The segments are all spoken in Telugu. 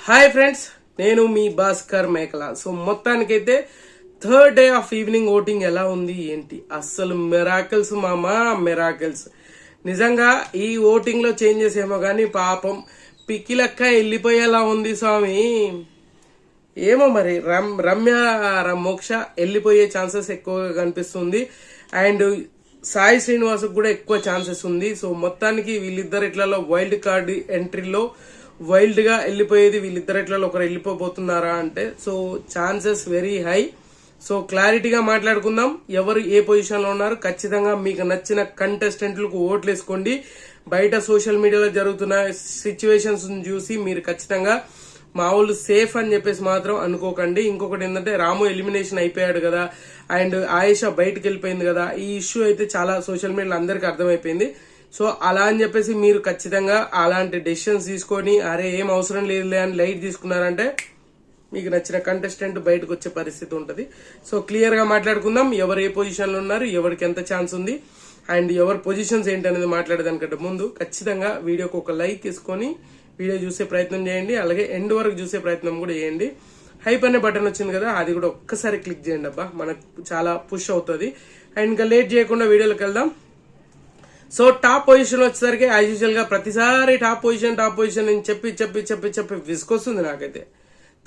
హాయ్ ఫ్రెండ్స్, నేను మీ భాస్కర్ మేకల. సో మొత్తానికైతే third day of evening voting ఎలా ఉంది ఏంటి, అస్సలు మిరాకిల్స్ మామా మిరాకిల్స్. నిజంగా ఈ ఓటింగ్ లో చేంజెస్ ఏమో కానీ పాపం పిక్కిలక్క వెళ్ళిపోయేలా ఉంది స్వామి. ఏమో మరి రమ్య మోక్ష వెళ్ళిపోయే ఛాన్సెస్ ఎక్కువగా కనిపిస్తుంది. అండ్ సాయి శ్రీనివాస్ కూడా ఎక్కువ ఛాన్సెస్ ఉంది. సో మొత్తానికి వీళ్ళిద్దరు ఇట్లలో వైల్డ్ కార్డ్ ఎంట్రీలో వైల్డ్ గా వెళ్ళిపోయేది వీళ్ళిద్దరిట్లలో ఒకరు వెళ్ళిపోబోతున్నారా అంటే so chances very high. So క్లారిటీగా మాట్లాడుకుందాం, ఎవరు ఏ పొజిషన్ లో ఉన్నారు. ఖచ్చితంగా మీకు నచ్చిన కంటెస్టెంట్లకు ఓట్లు వేసుకోండి. బయట సోషల్ మీడియాలో జరుగుతున్న సిచ్యువేషన్స్ చూసి మీరు ఖచ్చితంగా మా వాళ్ళు సేఫ్ అని చెప్పేసి మాత్రం అనుకోకండి. ఇంకొకటి ఏంటంటే రాము ఎలిమినేషన్ అయిపోయాడు కదా, అండ్ ఆయేషా బయటకు వెళ్ళిపోయింది కదా, ఈ ఇష్యూ అయితే చాలా సోషల్ మీడియాలో అందరికి అర్థమైపోయింది. సో అలా అని చెప్పేసి మీరు ఖచ్చితంగా అలాంటి డెసిషన్స్ తీసుకొని అరే ఏం అవసరం లేదులే అని లైట్ తీసుకున్నారంటే మీకు నచ్చిన కంటెస్టెంట్ బయటకు వచ్చే పరిస్థితి ఉంటుంది. సో క్లియర్ గా మాట్లాడుకుందాం, ఎవరు ఏ పొజిషన్ లో ఉన్నారు, ఎవరికి ఎంత ఛాన్స్ ఉంది, అండ్ ఎవరి పొజిషన్స్ ఏంటి అనేది మాట్లాడేదానికంటే ముందు ఖచ్చితంగా వీడియోకి ఒక లైక్ తీసుకొని వీడియో చూసే ప్రయత్నం చేయండి. అలాగే ఎండ్ వరకు చూసే ప్రయత్నం కూడా చేయండి. హైప్ అనే బటన్ వచ్చింది కదా, అది కూడా ఒక్కసారి క్లిక్ చేయండి అబ్బా, మనకు చాలా పుష్ అవుతుంది. అండ్ ఇంకా లేట్ చేయకుండా వీడియోలోకి వెళ్దాం. సో టాప్ పొజిషన్ వచ్చేసరికి యాజ్ యూజువల్ గా ప్రతిసారి టాప్ పొజిషన్ నేను చెప్పి విసుకొస్తుంది నాకైతే.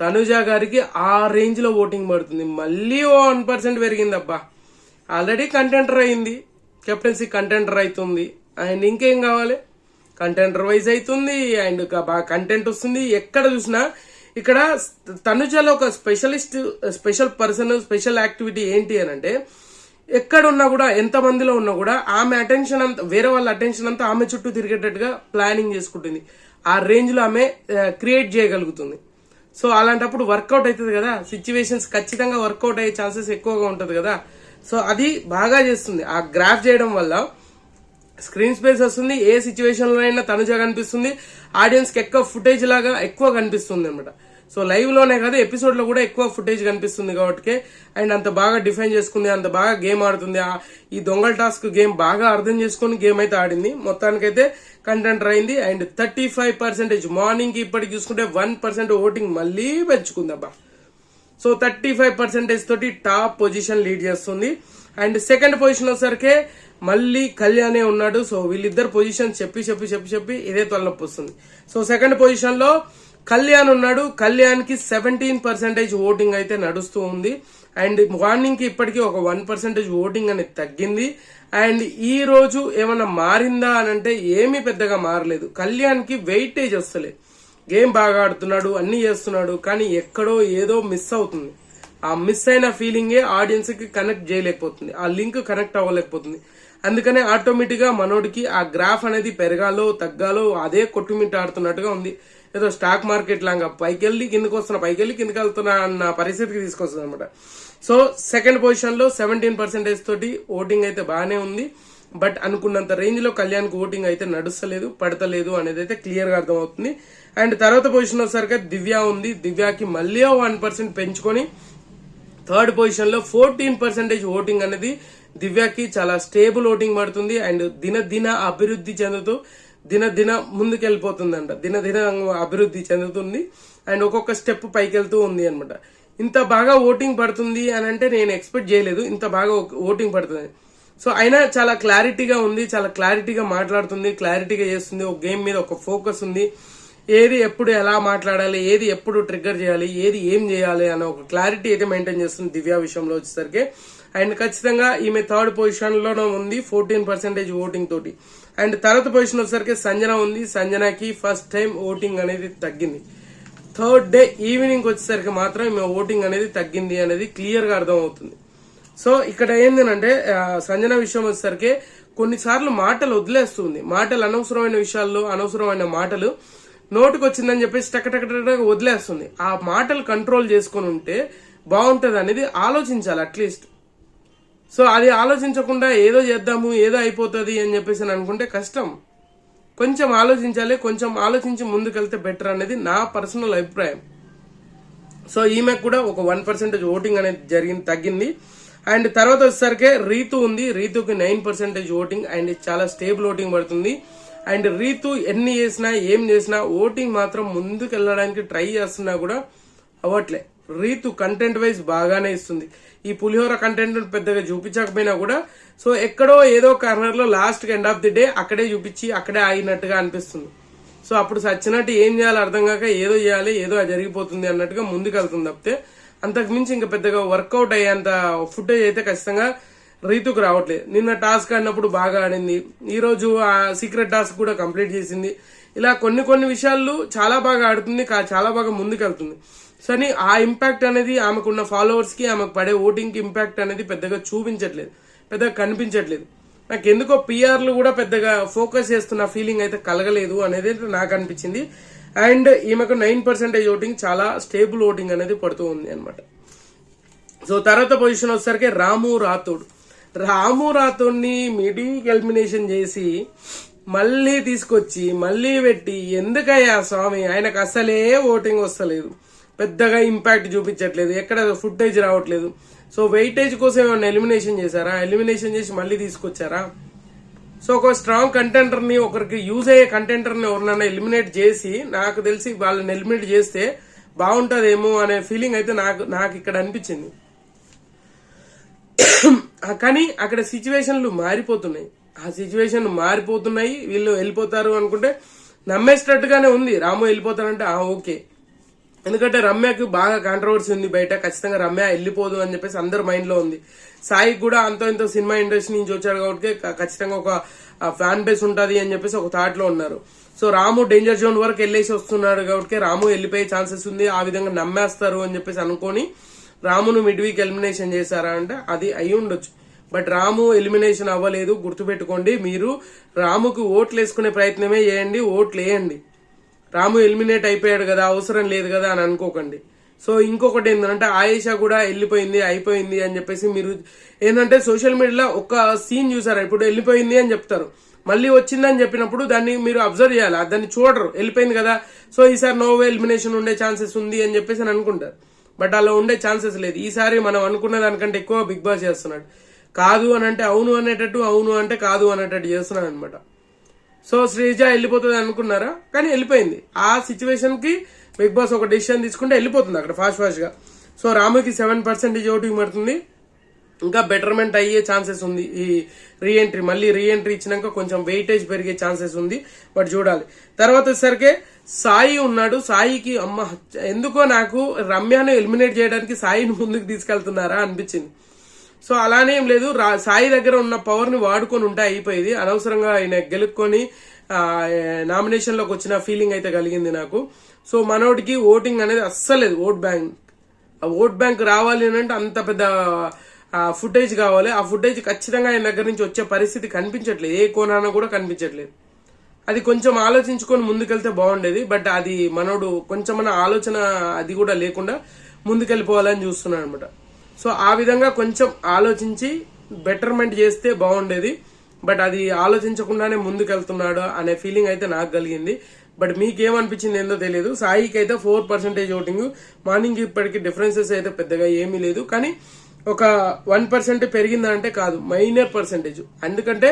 తనుజ గారికి ఆ రేంజ్ లో ఓటింగ్ పడుతుంది, మళ్ళీ 1% పెరిగింది అబ్బా. ఆల్రెడీ కంటెంటర్ అయింది, కెప్టెన్సీ కంటెంటర్ అవుతుంది, అండ్ ఇంకేం కావాలి, కంటెంటర్ వైజ్ అవుతుంది, అండ్ బాగా కంటెంట్ వస్తుంది. ఎక్కడ చూసినా ఇక్కడ తనుజలో ఒక స్పెషల్ పర్సన్ స్పెషల్ యాక్టివిటీ ఏంటి అని అంటే ఎక్కడున్నా కూడా ఎంత మందిలో ఉన్నా కూడా ఆమె అటెన్షన్ అంతా వేరే వాళ్ళ అటెన్షన్ అంతా ఆమె చుట్టూ తిరిగేటట్టుగా ప్లానింగ్ చేసుకుంటుంది. ఆ రేంజ్ లో ఆమె క్రియేట్ చేయగలుగుతుంది. సో అలాంటప్పుడు వర్కౌట్ అవుతుంది కదా, సిచ్యువేషన్స్ ఖచ్చితంగా వర్కౌట్ అయ్యే ఛాన్సెస్ ఎక్కువగా ఉంటది కదా. సో అది బాగా చేస్తుంది. ఆ గ్రాఫ్ చేయడం వల్ల స్క్రీన్ స్పేస్ వస్తుంది, ఏ సిచ్యువేషన్ లో అయినా తనుజ కనిపిస్తుంది, ఆడియన్స్ కి ఎక్కువ ఫుటేజ్ లాగా ఎక్కువ కనిపిస్తుంది అనమాట. సో లైవ్ లోనే కాదు ఎపిసోడ్ లో కూడా ఎక్కువ ఫుటేజ్ కనిపిస్తుంది కాబట్టి, అండ్ అంత బాగా డిఫైన్ చేసుకుంది, అంత బాగా గేమ్ ఆడుతుంది. ఈ దొంగల టాస్క్ గేమ్ బాగా అర్థం చేసుకుని గేమ్ అయితే ఆడింది. మొత్తానికైతే కంటెంట్ అయింది. అండ్ 35% మార్నింగ్ కి ఇప్పటికి చూసుకుంటే 1% ఓటింగ్ మళ్ళీ పెంచుకుంది అబ్బా. సో 35% తోటి టాప్ పొజిషన్ లీడ్ చేస్తుంది. అండ్ సెకండ్ పొజిషన్ వచ్చేసరికి మళ్ళీ కళ్యాణే ఉన్నాడు. సో వీళ్ళిద్దరు పొజిషన్ చెప్పి ఇదే తలనొప్పి వస్తుంది. సో సెకండ్ పొజిషన్ లో కళ్యాణ్ ఉన్నాడు. కళ్యాణ్ కి 17% ఓటింగ్ అయితే నడుస్తూ ఉంది. అండ్ మార్నింగ్ కి ఇప్పటికీ ఒక 1% ఓటింగ్ అనేది తగ్గింది. అండ్ ఈ రోజు ఏమన్నా మారిందా అని అంటే ఏమీ పెద్దగా మారలేదు. కళ్యాణ్ కి వెయిటేజ్ వస్తలేదు, గేమ్ బాగా ఆడుతున్నాడు, అన్ని చేస్తున్నాడు, కానీ ఎక్కడో ఏదో మిస్ అవుతుంది. ఆ మిస్ అయిన ఫీలింగే ఆడియన్స్ కి కనెక్ట్ చేయలేకపోతుంది, ఆ లింక్ కనెక్ట్ అవ్వలేకపోతుంది. అందుకనే ఆటోమేటిక్ గా మనోడికి ఆ గ్రాఫ్ అనేది పెరగాలో తగ్గాలో అదే కొట్టుమిట్ట ఆడుతున్నట్టుగా ఉంది. ఏదో స్టాక్ మార్కెట్ లాగా పైకెళ్ళి కిందకి వస్తున్నా, పైకెళ్ళి కిందకి వెళ్తున్నా అన్న పరిస్థితికి తీసుకొస్తుంది అనమాట. సో సెకండ్ పొజిషన్ లో 17% తోటి ఓటింగ్ అయితే బాగానే ఉంది. బట్ అనుకున్నంత రేంజ్ లో కళ్యాణ్ కు ఓటింగ్ అయితే నడుస్తలేదు, పడతలేదు అనేది అయితే క్లియర్ గా అర్థమవుతుంది. అండ్ తర్వాత పొజిషన్ వచ్చేసరికి దివ్య ఉంది. దివ్యాకి మళ్ళీ 1% పెంచుకొని థర్డ్ పొజిషన్ లో 14% ఓటింగ్ అనేది దివ్యాకి చాలా స్టేబుల్ ఓటింగ్ పడుతుంది. అండ్ దిన అభివృద్ధి చెందుతూ దిన ముందుకెళ్ళిపోతుందంట, దిన అభివృద్ధి చెందుతుంది. అండ్ ఒక్కొక్క స్టెప్ పైకి వెళ్తూ ఉంది అనమాట. ఇంత బాగా ఓటింగ్ పడుతుంది అని అంటే నేను ఎక్స్పెక్ట్ చేయలేదు, ఇంత బాగా ఓటింగ్ పడుతుంది. సో అయినా చాలా క్లారిటీగా ఉంది, చాలా క్లారిటీగా మాట్లాడుతుంది, క్లారిటీగా చేస్తుంది. ఒక గేమ్ మీద ఒక ఫోకస్ ఉంది, ఏది ఎప్పుడు ఎలా మాట్లాడాలి, ఏది ఎప్పుడు ట్రిగ్గర్ చేయాలి, ఏది ఏం చేయాలి అన్న ఒక క్లారిటీ అయితే మెయింటైన్ చేస్తుంది దివ్య విషయంలో వచ్చేసరికి. అండ్ ఖచ్చితంగా ఈమె థర్డ్ పొజిషన్ లోనే ఉంది 14% ఓటింగ్ తోటి. అండ్ తర్వాత పొజిషన్ వచ్చేసరికి సంజన ఉంది. సంజనకి ఫస్ట్ టైం ఓటింగ్ అనేది తగ్గింది. థర్డ్ డే ఈవినింగ్ వచ్చేసరికి మాత్రం ఈమె ఓటింగ్ అనేది తగ్గింది అనేది క్లియర్ గా అర్థం అవుతుంది. సో ఇక్కడ ఏంటంటే సంజన విషయం వచ్చేసరికి కొన్నిసార్లు మాటలు వదిలేస్తుంది, మాటలు అనవసరమైన విషయాల్లో అనవసరమైన మాటలు నోటుకు వచ్చిందని చెప్పేసి టక వదిలేస్తుంది. ఆ మాటలు కంట్రోల్ చేసుకుని ఉంటే బాగుంటది అనేది ఆలోచించాలి అట్లీస్ట్. సో అది ఆలోచించకుండా ఏదో చేద్దాము ఏదో అయిపోతుంది అని చెప్పేసి అనుకుంటే కష్టం. కొంచెం ఆలోచించాలి, కొంచెం ఆలోచించి ముందుకెళ్తే బెటర్ అనేది నా పర్సనల్ అభిప్రాయం. సో ఈమెకు కూడా ఒక 1% ఓటింగ్ అనేది తగ్గింది. అండ్ తర్వాత వచ్చేసరికి రీతు ఉంది. రీతుకి 9% ఓటింగ్ అండ్ చాలా స్టేబుల్ ఓటింగ్ పడుతుంది. అండ్ రీతు ఎన్ని చేసినా ఏం చేసినా ఓటింగ్ మాత్రం ముందుకు వెళ్ళడానికి ట్రై చేస్తున్నా కూడా అవ్వట్లే. రీతు కంటెంట్ వైజ్ బాగానే ఇస్తుంది. ఈ పులిహోర కంటెంట్ పెద్దగా చూపించకపోయినా కూడా సో ఎక్కడో ఏదో కార్నర్ లో last end of the day అక్కడే చూపించి అక్కడే ఆగినట్టుగా అనిపిస్తుంది. సో అప్పుడు సచ్చినట్టు ఏం చేయాలో అర్థం కాక ఏదో చేయాలి, ఏదో జరిగిపోతుంది అన్నట్టుగా ముందుకు వెళ్తుంది తప్పితే అంతకుమించి ఇంకా పెద్దగా వర్కౌట్ అయ్యేంత ఫుటేజ్ అయితే ఖచ్చితంగా రీతుకు రావట్లేదు. నిన్న టాస్క్ ఆడినప్పుడు బాగా ఆడింది, ఈ రోజు ఆ సీక్రెట్ టాస్క్ కూడా కంప్లీట్ చేసింది. ఇలా కొన్ని విషయాలు చాలా బాగా ఆడుతుంది, చాలా బాగా ముందుకు వెళ్తుంది. సో ఆ ఇంపాక్ట్ అనేది ఆమెకున్న ఫాలోవర్స్ కి, ఆమెకు పడే ఓటింగ్ కి ఇంపాక్ట్ అనేది పెద్దగా చూపించట్లేదు, పెద్దగా కనిపించట్లేదు. నాకు ఎందుకో పిఆర్లు కూడా పెద్దగా ఫోకస్ చేస్తున్న ఫీలింగ్ అయితే కలగలేదు అనేది నాకు అనిపించింది. అండ్ ఈమెకు 9% ఓటింగ్, చాలా స్టేబుల్ ఓటింగ్ అనేది పడుతూ ఉంది అనమాట. సో తర్వాత పొజిషన్ వచ్చేసరికి రాము రాథోడ్ని మిడిల్ ఎలిమినేషన్ చేసి మళ్ళీ తీసుకొచ్చి మళ్ళీ పెట్టి ఎందుకయ్యా స్వామి, ఆయనకు అసలే ఓటింగ్ వస్తలేదు, పెద్దగా ఇంపాక్ట్ చూపించట్లేదు, ఎక్కడ ఫుటేజ్ రావట్లేదు. సో వెయిటేజ్ కోసం ఏమైనా ఎలిమినేషన్ చేశారా? ఎలిమినేషన్ చేసి మళ్ళీ తీసుకొచ్చారా? సో ఒక స్ట్రాంగ్ కంటెంటర్ ని, ఒకరికి యూజ్ అయ్యే కంటెంటర్ ని ఎవరినైనా ఎలిమినేట్ చేసి, నాకు తెలిసి వాళ్ళని ఎలిమినేట్ చేస్తే బాగుంటదేమో అనే ఫీలింగ్ అయితే నాకు ఇక్కడ అనిపించింది. కానీ అక్కడ సిచ్యువేషన్లు మారిపోతున్నాయి, వీళ్ళు వెళ్ళిపోతారు అనుకుంటే నమ్మేసేటట్టుగానే ఉంది. రాము వెళ్ళిపోతారంటే ఓకే, ఎందుకంటే రమ్యకు బాగా కాంట్రవర్సీ ఉంది బయట, ఖచ్చితంగా రమ్య వెళ్ళిపోదు అని చెప్పేసి అందరు మైండ్ లో ఉంది. సాయి కూడా అంతో ఇంతో సినిమా ఇండస్ట్రీ నుంచి వచ్చాడు కాబట్టి ఖచ్చితంగా ఒక ఫ్యాన్ బేస్ ఉంటది అని చెప్పేసి ఒక థాట్ లో ఉన్నారు. సో రాము డేంజర్ జోన్ వరకు వెళ్ళేసి వస్తున్నాడు కాబట్టి రాము వెళ్ళిపోయే ఛాన్సెస్ ఉంది, ఆ విధంగా నమ్మేస్తారు అని చెప్పేసి అనుకొని రామును మిడ్ వీక్ ఎలిమినేషన్ చేశారా అంటే అది అయి ఉండొచ్చు. బట్ రాము ఎలిమినేషన్ అవ్వలేదు, గుర్తుపెట్టుకోండి. మీరు రాముకు ఓట్లు వేసుకునే ప్రయత్నమే చేయండి, ఓట్లు వేయండి. రాము ఎలిమినేట్ అయిపోయాడు కదా, అవసరం లేదు కదా అని అనుకోకండి. సో ఇంకొకటి ఏంటంటే ఆయేషా కూడా అయిపోయింది అని చెప్పేసి మీరు ఏంటంటే సోషల్ మీడియాలో ఒక సీన్ చూసారా, ఇప్పుడు వెళ్ళిపోయింది అని చెప్తారు, మళ్ళీ వచ్చిందని చెప్పినప్పుడు దాన్ని మీరు అబ్జర్వ్ చేయాలి, దాన్ని చూడరు, వెళ్ళిపోయింది కదా సో ఈసారి నోవే ఎలిమినేషన్ ఉండే ఛాన్సెస్ ఉంది అని చెప్పేసి అనుకుంటారు. బట్ అలా ఉండే ఛాన్సెస్ లేదు. ఈసారి మనం అనుకున్న దానికంటే ఎక్కువ బిగ్ బాస్ చేస్తున్నాడు. కాదు అని అంటే అవును అనేటట్టు, అవును అంటే కాదు అనేటట్టు చేస్తున్నాడు అనమాట. సో శ్రీజ వెళ్ళిపోతుంది అనుకున్నారా, కానీ వెళ్ళిపోయింది. ఆ సిచ్యువేషన్ కి బిగ్ బాస్ ఒక డెసిషన్ తీసుకుంటే వెళ్ళిపోతుంది అక్కడ ఫాస్ట్ గా. సో రాముకి 7% ఓటింగ్ పడుతుంది, ఇంకా బెటర్మెంట్ అయ్యే ఛాన్సెస్ ఉంది. ఈ మళ్ళీ రీఎంట్రీ ఇచ్చినాక కొంచెం వెయిటేజ్ పెరిగే ఛాన్సెస్ ఉంది, బట్ చూడాలి. తర్వాత వచ్చేసరికి సాయి ఉన్నాడు. సాయికి ఎందుకో నాకు రమ్యను ఎలిమినేట్ చేయడానికి సాయిని ముందుకు తీసుకెళ్తున్నారా అనిపించింది. సో అలానే ఏం లేదు, సాయి దగ్గర ఉన్న పవర్ ని వాడుకొని ఉంటే అయిపోయింది. అనవసరంగా ఆయన గెలుక్కొని నామినేషన్ లోకి వచ్చిన ఫీలింగ్ అయితే కలిగింది నాకు. సో మనోడికి ఓటింగ్ అనేది అస్సలేదు. ఓట్ బ్యాంక్ రావాలి అంటే అంత పెద్ద ఫుటేజ్ కావాలి. ఆ ఫుటేజ్ ఖచ్చితంగా ఆయన దగ్గర నుంచి వచ్చే పరిస్థితి కనిపించట్లేదు, ఏ కోణాన కూడా కనిపించట్లేదు. అది కొంచెం ఆలోచించుకొని ముందుకెళ్తే బాగుండేది. బట్ అది మనోడు కొంచెం ఆలోచన అది కూడా లేకుండా ముందుకెళ్ళిపోవాలని చూస్తున్నాడు అనమాట. సో ఆ విధంగా కొంచెం ఆలోచించి బెటర్మెంట్ చేస్తే బాగుండేది. బట్ అది ఆలోచించకుండానే ముందుకెళ్తున్నాడు అనే ఫీలింగ్ అయితే నాకు కలిగింది. బట్ మీకేమనిపించింది ఏందో తెలియదు. సాయికి అయితే 4% ఓటింగ్, మార్నింగ్ ఇప్పటికి డిఫరెన్సెస్ అయితే పెద్దగా ఏమీ లేదు. కానీ ఒక 1% పెరిగిందంటే కాదు, మైనర్ పర్సెంటేజ్. ఎందుకంటే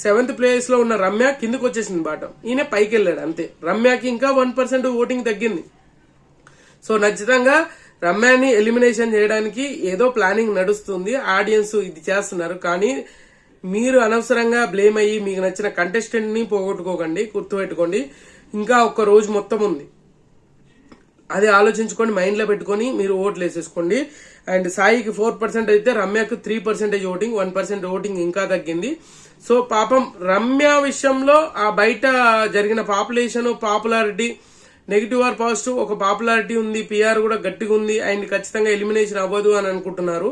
7th ప్లేస్ లో ఉన్న రమ్య కిందకు వచ్చేసింది బాటం, ఈయన పైకి వెళ్ళాడు అంతే. రమ్యకి ఇంకా 1% ఓటింగ్ తగ్గింది. సో ఖచ్చితంగా రమ్యాని ఎలిమినేషన్ చేయడానికి ఏదో ప్లానింగ్ నడుస్తుంది, ఆడియన్స్ ఇది చేస్తున్నారు. కానీ మీరు అనవసరంగా బ్లేమ్ అయ్యి మీకు నచ్చిన కంటెస్టెంట్ ని పోగొట్టుకోకండి, గుర్తుపెట్టుకోండి. ఇంకా ఒక్క రోజు మొత్తం ఉంది, అది ఆలోచించుకొని మైండ్ లో పెట్టుకొని మీరు ఓట్లు వేసేసుకోండి. అండ్ సాయికి 4% అయితే రమ్యకు 3% ఓటింగ్, 1% ఓటింగ్ ఇంకా తగ్గింది. సో పాపం రమ్య విషయంలో ఆ బయట జరిగిన పాపులారిటీ నెగిటివ్ ఆర్ పాజిటివ్, ఒక పాపులారిటీ ఉంది, పిఆర్ కూడా గట్టిగా ఉంది, అండ్ ఖచ్చితంగా ఎలిమినేషన్ అవ్వదు అని అనుకుంటున్నారు.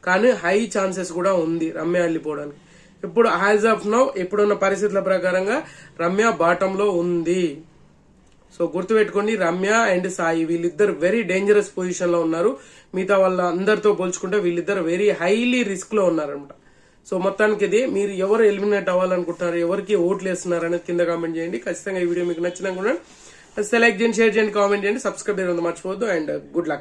కానీ హై ఛాన్సెస్ కూడా ఉంది రమ్య వెళ్ళిపోవడానికి. ఇప్పుడు యాజ్ ఆఫ్ నౌ ఇప్పుడున్న పరిస్థితుల ప్రకారంగా రమ్య బాటమ్ లో ఉంది. సో గుర్తుపెట్టుకోండి, రమ్య అండ్ సాయి వీళ్ళిద్దరు వెరీ డేంజరస్ పొజిషన్ లో ఉన్నారు. మిగతా వాళ్ళ అందరితో పోల్చుకుంటే వీళ్ళిద్దరు వెరీ హైలీ రిస్క్ లో ఉన్నారనమాట. సో మొత్తానికి ఇది మీరు ఎవరు ఎలిమినేట్ అవ్వాలనుకుంటున్నారు, ఎవరికి ఓట్లు వేస్తున్నారు అనేది కింద కామెంట్ చేయండి. ఖచ్చితంగా ఈ వీడియో మీకు నచ్చినా కూడా లైక్ చేయండి, షేర్ చేయండి, కామెంట్ చేయండి, సబ్స్క్రైబ్ చేయడం మర్చిపోవద్దు. And good luck.